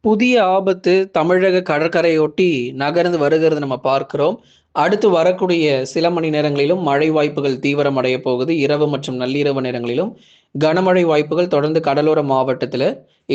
புதிய ஆபத்து தமிழக கடற்கரையொட்டி நகர்ந்து வருகிறது நம்ம பார்க்கிறோம். அடுத்து வரக்கூடிய சில மணி நேரங்களிலும் மழை வாய்ப்புகள் தீவிரமடைய போகுது. இரவு மற்றும் நள்ளிரவு நேரங்களிலும் கனமழை வாய்ப்புகள் தொடர்ந்து கடலோர மாவட்டத்தில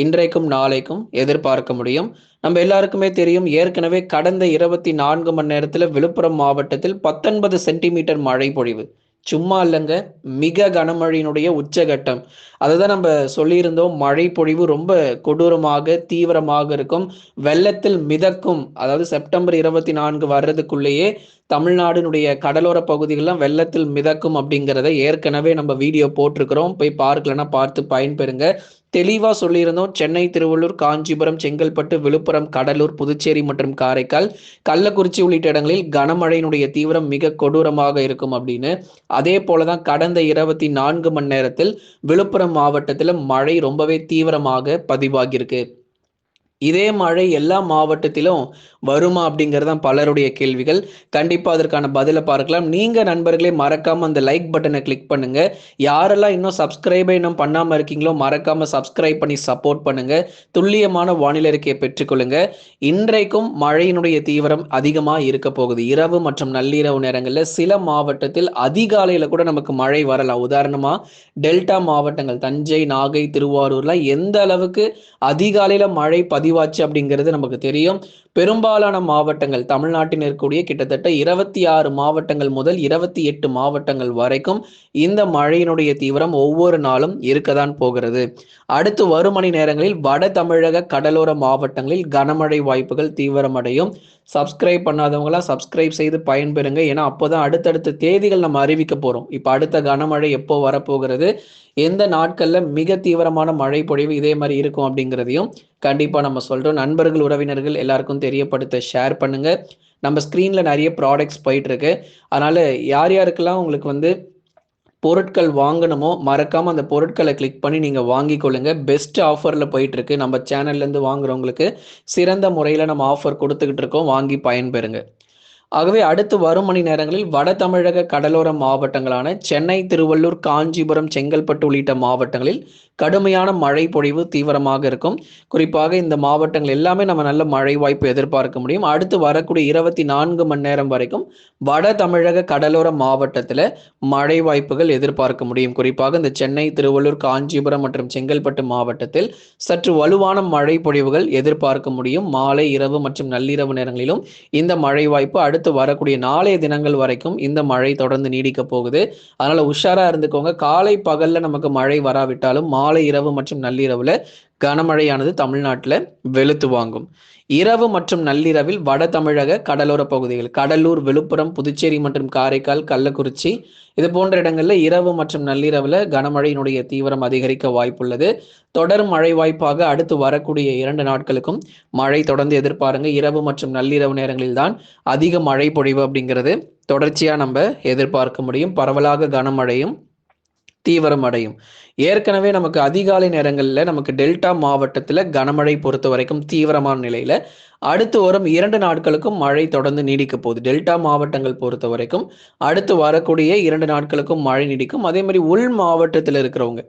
இன்றைக்கும், நாளைக்கும் எதிர்பார்க்க முடியும். நம்ம எல்லாருக்குமே தெரியும், ஏற்கனவே கடந்த 24 மணி நேரத்தில விழுப்புரம் மாவட்டத்தில் 19 சென்டிமீட்டர் மழை பொழிவு. சும்மா இல்லங்க. மிக கனமழையினுடைய உச்சகட்டம். அததான் நம்ம சொல்லியிருந்தோம். மழை பொழிவு ரொம்ப கொடூரமாக, தீவிரமாக இருக்கும். வெள்ளத்தில் மிதக்கும். அதாவது செப்டம்பர் 24 வர்றதுக்குள்ளேயே தமிழ்நாடினுடைய கடலோர பகுதிகள்லாம் வெள்ளத்தில் மிதக்கும் அப்படிங்கிறத ஏற்கனவே நம்ம வீடியோ போட்டிருக்கிறோம். போய் பார்க்கலன்னா பார்த்து பயன்பெறுங்க. தெளிவா சொல்லியிருந்தோம். சென்னை, திருவள்ளூர், காஞ்சிபுரம், செங்கல்பட்டு, விழுப்புரம், கடலூர், புதுச்சேரி மற்றும் காரைக்கால், கள்ளக்குறிச்சி உள்ளிட்ட இடங்களில் கனமழையினுடைய தீவிரம் மிக கொடூரமாக இருக்கும் அப்படின்னு. அதே போலதான் கடந்த 24 மணி நேரத்தில் விழுப்புரம் மாவட்டத்தில் மழை ரொம்பவே தீவிரமாக பதிவாகியிருக்கு. இதே மழை எல்லா மாவட்டத்திலும் வருமா அப்படிங்கிறது பலருடைய கேள்விகள். கண்டிப்பா அதற்கான பதிலை பார்க்கலாம். நீங்க நண்பர்களே மறக்காம அந்த லைக் பட்டனை கிளிக் பண்ணுங்க. யாரெல்லாம் இன்னும் சப்ஸ்கிரைபே இன்னும் பண்ணாம இருக்கீங்களோ மறக்காம சப்ஸ்கிரைப் பண்ணி சப்போர்ட் பண்ணுங்க. துல்லியமான வானிலை அறிக்கையை பெற்றுக்கொள்ளுங்க. இன்றைக்கும் மழையினுடைய தீவிரம் அதிகமா இருக்க போகுது. இரவு மற்றும் நள்ளிரவு நேரங்களில் சில மாவட்டத்தில் அதிகாலையில கூட நமக்கு மழை வரலாம். உதாரணமா டெல்டா மாவட்டங்கள் தஞ்சை, நாகை, திருவாரூர்லாம் எந்த அளவுக்கு அதிகாலையில மழை பதிவாச்சு அப்படிங்கிறது நமக்கு தெரியும். பெரும்பாலான மாவட்டங்கள் தமிழ்நாட்டில் இருக்கக்கூடிய கிட்டத்தட்ட 26 மாவட்டங்கள் முதல் 28 மாவட்டங்கள் வரைக்கும் இந்த மழையினுடைய தீவிரம் ஒவ்வொரு நாளும் இருக்கதான் போகிறது. அடுத்து வரும் மணி நேரங்களில் வட தமிழக கடலோர மாவட்டங்களில் கனமழை வாய்ப்புகள் தீவிரமடையும். சப்ஸ்கிரைப் பண்ணாதவங்களா சப்ஸ்கிரைப் செய்து பயன்பெறுங்க. ஏன்னா அப்போதான் அடுத்தடுத்த தேதிகள் நம்ம அறிவிக்க போறோம். இப்ப அடுத்த கனமழை எப்போ வரப்போகிறது, எந்த நாட்கள்ல மிக தீவிரமான மழை பொழிவு இதே மாதிரி இருக்கும் அப்படிங்கிறதையும் கண்டிப்பா நம்ம சொல்றோம். நண்பர்கள், உறவினர்கள் எல்லாருக்கும் தெரியப்படுத்த ஷேர் பண்ணுங்க. நம்ம ஸ்கிரீன்ல நிறைய ப்ராடக்ட்ஸ் போயிட்டு இருக்கு. அதனால யார் யாருக்கெல்லாம் உங்களுக்கு பொருட்கள் வாங்கணுமோ மறக்காம அந்த பொருட்களை கிளிக் பண்ணி நீங்க வாங்கிக் கொள்ளுங்க. பெஸ்ட் ஆஃபர்ல போயிட்டு இருக்கு. நம்ம சேனல்ல இருந்து வாங்குறவங்களுக்கு சிறந்த முறையில நம்ம ஆஃபர் கொடுத்துக்கிட்டு இருக்கோம். வாங்கி பயன்பெறுங்க. ஆகவே அடுத்து வரும் மணி நேரங்களில் வட தமிழக கடலோர மாவட்டங்களான சென்னை, திருவள்ளூர், காஞ்சிபுரம், செங்கல்பட்டு உள்ளிட்ட மாவட்டங்களில் கடுமையான மழை பொழிவு தீவிரமாக இருக்கும். குறிப்பாக இந்த மாவட்டங்கள் எல்லாமே நம்ம நல்ல மழை வாய்ப்பு எதிர்பார்க்க முடியும். அடுத்து வரக்கூடிய 24 மணி நேரம் வரைக்கும் வட தமிழக கடலோர மாவட்டத்தில் மழை வாய்ப்புகள் எதிர்பார்க்க முடியும். குறிப்பாக இந்த சென்னை, திருவள்ளூர், காஞ்சிபுரம் மற்றும் செங்கல்பட்டு மாவட்டத்தில் சற்று வலுவான மழை பொழிவுகள் எதிர்பார்க்க முடியும். மாலை, இரவு மற்றும் நள்ளிரவு நேரங்களிலும் இந்த மழை வாய்ப்பு அடுத்து வரக்கூடிய நாளைய தினங்கள் வரைக்கும் இந்த மழை தொடர்ந்து நீடிக்க போகுது. அதனால உஷாரா இருந்துக்கோங்க. காலை பகல்ல நமக்கு மழை வராவிட்டாலும் மாலை, இரவு மற்றும் நள்ளிரவுல கனமழையானது தமிழ்நாட்டில் வெளுத்து வாங்கும். இரவு மற்றும் நள்ளிரவில் வட தமிழக கடலோர பகுதிகள் கடலூர், விழுப்புரம், புதுச்சேரி மற்றும் காரைக்கால், கள்ளக்குறிச்சி இது போன்ற இடங்கள்ல இரவு மற்றும் நள்ளிரவுல கனமழையினுடைய தீவிரம் அதிகரிக்க வாய்ப்புள்ளது. தொடர் மழை வாய்ப்பாக அடுத்து வரக்கூடிய 2 நாட்களுக்கும் மழை தொடர்ந்து எதிர்பாருங்க. இரவு மற்றும் நள்ளிரவு நேரங்களில் தான் அதிக மழை பொழிவு அப்படிங்கிறது தொடர்ச்சியா நம்ம எதிர்பார்க்க முடியும். பரவலாக கனமழையும் தீவிரம் அடையும். ஏற்கனவே நமக்கு அதிகாலை நேரங்களில் நமக்கு டெல்டா மாவட்டத்தில் கனமழை பொறுத்த வரைக்கும் தீவிரமான நிலையில அடுத்து வரும் 2 நாட்களுக்கும் மழை தொடர்ந்து நீடிக்க போகுது. டெல்டா மாவட்டங்கள் பொறுத்த வரைக்கும் அடுத்து வரக்கூடிய 2 நாட்களுக்கும் மழை நீடிக்கும். அதே மாதிரி உள் மாவட்டத்தில் இருக்கிறவங்க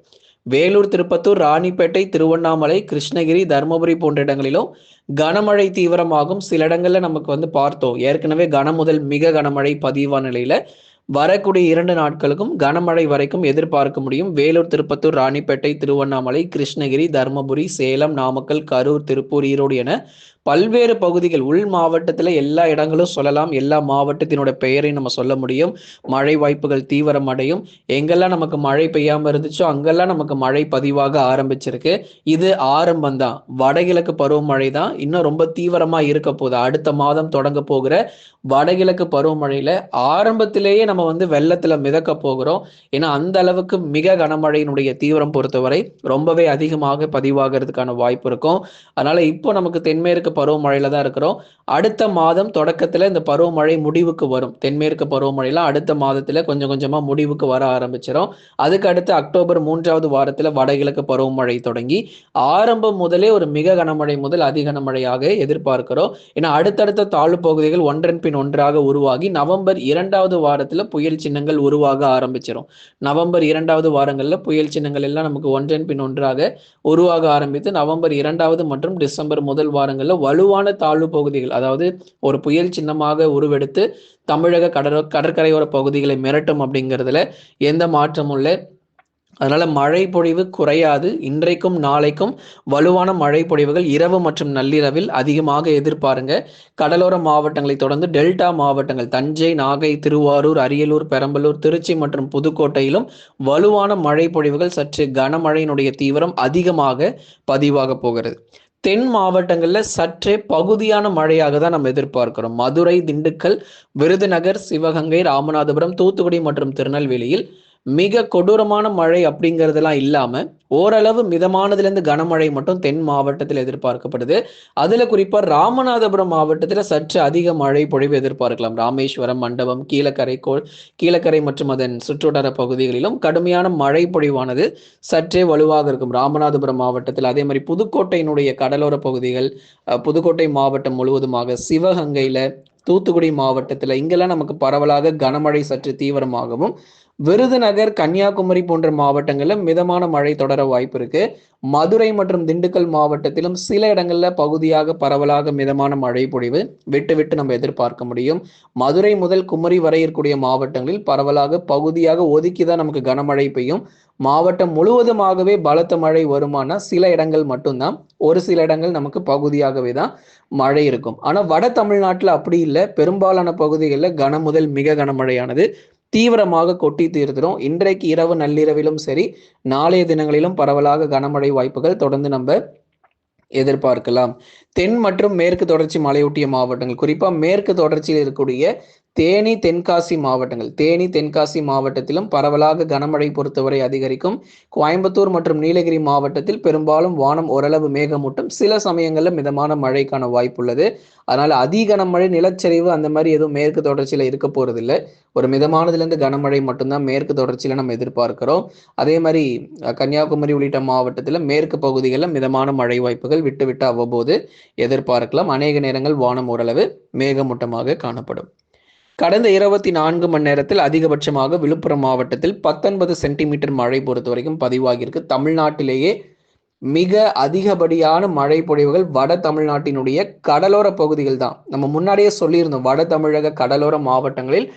வேலூர், திருப்பத்தூர், ராணிப்பேட்டை, திருவண்ணாமலை, கிருஷ்ணகிரி, தருமபுரி போன்ற இடங்களிலும் கனமழை தீவிரமாகும். சில இடங்கள்ல நமக்கு பார்த்தோம். ஏற்கனவே கனமுதல் மிக கனமழை பதிவான நிலையில வரக்கூடிய 2 நாட்களுக்கும் கனமழை வரைக்கும் எதிர்பார்க்க முடியும். வேலூர், திருப்பத்தூர், ராணிப்பேட்டை, திருவண்ணாமலை, கிருஷ்ணகிரி, தருமபுரி, சேலம், நாமக்கல், கரூர், திருப்பூர், ஈரோடு என பல்வேறு பகுதிகள் உள் மாவட்டத்தில் எல்லா இடங்களும் சொல்லலாம். எல்லா மாவட்டத்தினோட பெயரை நம்ம சொல்ல முடியும். மழை வாய்ப்புகள் தீவிரம் அடையும். எங்கெல்லாம் நமக்கு மழை பெய்யாம இருந்துச்சோ அங்கெல்லாம் நமக்கு மழை பதிவாக ஆரம்பிச்சிருக்கு. இது ஆரம்பம் தான். வடகிழக்கு பருவமழை தான் இன்னும் ரொம்ப தீவிரமா இருக்க போகுது. அடுத்த மாதம் தொடங்க போகிற வடகிழக்கு பருவமழையில ஆரம்பத்திலேயே நம்ம வெள்ளத்துல மிதக்க போகிறோம். ஏன்னா அந்த அளவுக்கு மிக கனமழையினுடைய தீவிரம் பொறுத்தவரை ரொம்பவே அதிகமாக பதிவாகிறதுக்கான வாய்ப்பு இருக்கும். அதனால இப்போ நமக்கு தென்மேற்கு பருவமழையில தான் இருக்கிறோம். அடுத்த மாதம் தொடக்கத்துல இந்த பருவமழை முடிவுக்கு வரும். தென்மேற்கு பருவமழைலாம் அடுத்த மாதத்துல கொஞ்சம் கொஞ்சமா முடிவுக்கு வர ஆரம்பிச்சிடும். அதுக்கு அடுத்து அக்டோபர் 3வது வாரத்துல வடகிழக்கு பருவமழை தொடங்கி ஆரம்பம் முதலே ஒரு மிக கனமழை முதல் அதி கனமழையாக எதிர்பார்க்கிறோம். ஏன்னா அடுத்தடுத்த தாழ்வு பகுதிகள் ஒன்றன் பின் ஒன்றாக உருவாகி நவம்பர் 2வது வாரத்துல வாரங்களில் புயல் சின்னங்கள் உருவாக ஆரம்பிச்சிடும். நவம்பர் 2வது வாரங்களில் புயல் சின்னங்கள் எல்லாம் நமக்கு ஒன்றன் பின் ஒன்றாக உருவாக ஆரம்பித்து நவம்பர் 2வது மற்றும் டிசம்பர் முதல் வாரங்களில் வலுவான தாழ்வு பகுதிகள், அதாவது ஒரு புயல் சின்னமாக உருவெடுத்து தமிழக கடற்கரையோர பகுதிகளை மிரட்டும் அப்படிங்கிறதுல எந்த மாற்றமும் இல்லை. அதனால மழை பொழிவு குறையாது. இன்றைக்கும் நாளைக்கும் வலுவான மழை பொழிவுகள் இரவு மற்றும் நள்ளிரவில் அதிகமாக எதிர்பாருங்க. கடலோர மாவட்டங்களை தொடர்ந்து டெல்டா மாவட்டங்கள் தஞ்சை, நாகை, திருவாரூர், அரியலூர், பெரம்பலூர், திருச்சி மற்றும் புதுக்கோட்டையிலும் வலுவான மழை பொழிவுகள், சற்று கனமழையினுடைய தீவிரம் அதிகமாக பதிவாக போகிறது. தென் மாவட்டங்களில் சற்றே பகுதியான மழையாக தான் நம்ம எதிர்பார்க்கிறோம். மதுரை, திண்டுக்கல், விருதுநகர், சிவகங்கை, ராமநாதபுரம், தூத்துக்குடி மற்றும் திருநெல்வேலியில் மிக கொடூரமான மழை அப்படிங்கிறதுலாம் இல்லாம ஓரளவு மிதமானதுலேருந்து கனமழை மட்டும் தென் மாவட்டத்தில் எதிர்பார்க்கப்படுது. அதுல குறிப்பா ராமநாதபுரம் மாவட்டத்தில் சற்று அதிக மழை பொழிவு எதிர்பார்க்கலாம். ராமேஸ்வரம், மண்டபம், கீழக்கரை மற்றும் அதன் சுற்றுவட்டார பகுதிகளிலும் கடுமையான மழை பொழிவானது சற்றே வலுவாக இருக்கும் ராமநாதபுரம் மாவட்டத்தில். அதே மாதிரி புதுக்கோட்டையினுடைய கடலோர பகுதிகள், புதுக்கோட்டை மாவட்டம் முழுவதுமாக, சிவகங்கையில, தூத்துக்குடி மாவட்டத்தில் இங்கெல்லாம் நமக்கு பரவலாக கனமழை சற்று தீவிரமாகவும், விருதுநகர், கன்னியாகுமரி போன்ற மாவட்டங்களில் மிதமான மழை தொடர வாய்ப்பு இருக்கு. மதுரை மற்றும் திண்டுக்கல் மாவட்டத்திலும் சில இடங்கள்ல பகுதியாக பரவலாக மிதமான மழை பொழிவு விட்டு விட்டு நம்ம எதிர்பார்க்க முடியும். மதுரை முதல் குமரி வரை இருக்கக்கூடிய மாவட்டங்களில் பரவலாக பகுதியாக ஒதுக்கிதான் நமக்கு கனமழை பெய்யும். மாவட்டம் முழுவதுமாகவே பலத்த மழை வருமானா சில இடங்கள் மட்டும்தான், ஒரு சில இடங்கள் நமக்கு பகுதியாகவே தான் மழை இருக்கும். ஆனா வட தமிழ்நாட்டில் அப்படி இல்லை. பெரும்பாலான பகுதிகளில் கன முதல் மிக கனமழையானது தீவிரமாக கொட்டி தீர்த்துடும். இன்றைக்கு இரவு நள்ளிரவிலும் சரி, நாளைய தினங்களிலும் பரவலாக கனமழை வாய்ப்புகள் தொடர்ந்து நம்ம எதிர்பார்க்கலாம். தென் மற்றும் மேற்கு தொடர்ச்சி மலையொட்டிய மாவட்டங்கள், குறிப்பா மேற்கு தொடர்ச்சியில் இருக்கக்கூடிய தேனி, தென்காசி மாவட்டத்திலும் பரவலாக கனமழை பொறுத்தவரை அதிகரிக்கும். கோயம்புத்தூர் மற்றும் நீலகிரி மாவட்டத்தில் பெரும்பாலும் வானம் ஓரளவு மேகமூட்டம், சில சமயங்களில் மிதமான மழைக்கான வாய்ப்பு உள்ளது. அதனால அதிக கனமழை, நிலச்சரிவு அந்த மாதிரி எதுவும் மேற்கு தொடர்ச்சியில இருக்க போறது இல்லை. ஒரு மிதமானதுலேருந்து கனமழை மட்டும்தான் மேற்கு தொடர்ச்சியில நம்ம எதிர்பார்க்கிறோம். அதே மாதிரி கன்னியாகுமரி உள்ளிட்ட மாவட்டத்தில் மேற்கு பகுதிகளில் மிதமான மழை வாய்ப்புகள் விட்டு விட்டு அவ்வப்போது எதிர்பார்க்கலாம். அநேக நேரங்கள் வானம் ஓரளவு மேகமூட்டமாக காணப்படும். கடந்த 24 மணி நேரத்தில் அதிகபட்சமாக விழுப்புரம் மாவட்டத்தில் 19 சென்டிமீட்டர் மழை பொறுத்த வரைக்கும் பதிவாகியிருக்கு. தமிழ்நாட்டிலேயே மிக அதிகப்படியான மழை பொழிவுகள் வட தமிழ்நாட்டினுடைய கடலோர பகுதிகள் தான். நம்ம முன்னாடியே சொல்லியிருந்தோம், வட தமிழக கடலோர மாவட்டங்களில்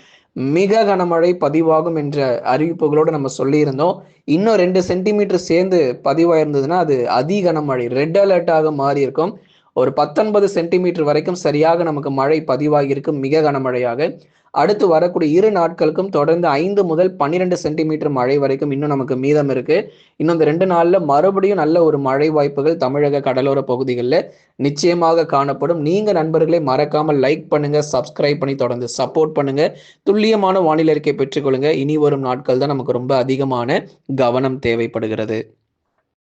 மிக கனமழை பதிவாகும் என்ற அறிவிப்புகளோடு நம்ம சொல்லியிருந்தோம். இன்னும் 2 சென்டிமீட்டர் சேர்ந்து பதிவாயிருந்ததுன்னா அது அதி கனமழை, ரெட் அலர்ட்டாக மாறி இருக்கும். ஒரு 19 சென்டிமீட்டர் வரைக்கும் சரியாக நமக்கு மழை பதிவாகி இருக்கும், மிக கனமழையாக. அடுத்து வரக்கூடிய 2 நாட்களுக்கும் தொடர்ந்து 5 முதல் 12 சென்டிமீட்டர் மழை வரைக்கும் இன்னும் நமக்கு மீதம் இருக்கு. இன்னும் இந்த 2 நாள்ல மறுபடியும் நல்ல ஒரு மழை வாய்ப்புகள் தமிழக கடலோர பகுதிகளில் நிச்சயமாக காணப்படும். நீங்க நண்பர்களை மறக்காமல் லைக் பண்ணுங்க, சப்ஸ்கிரைப் பண்ணி தொடர்ந்து சப்போர்ட் பண்ணுங்க. துல்லியமான வானிலை அறிக்கை பெற்றுக்கொள்ளுங்க. இனி வரும் நாட்கள் தான் நமக்கு ரொம்ப அதிகமான கவனம் தேவைப்படுகிறது.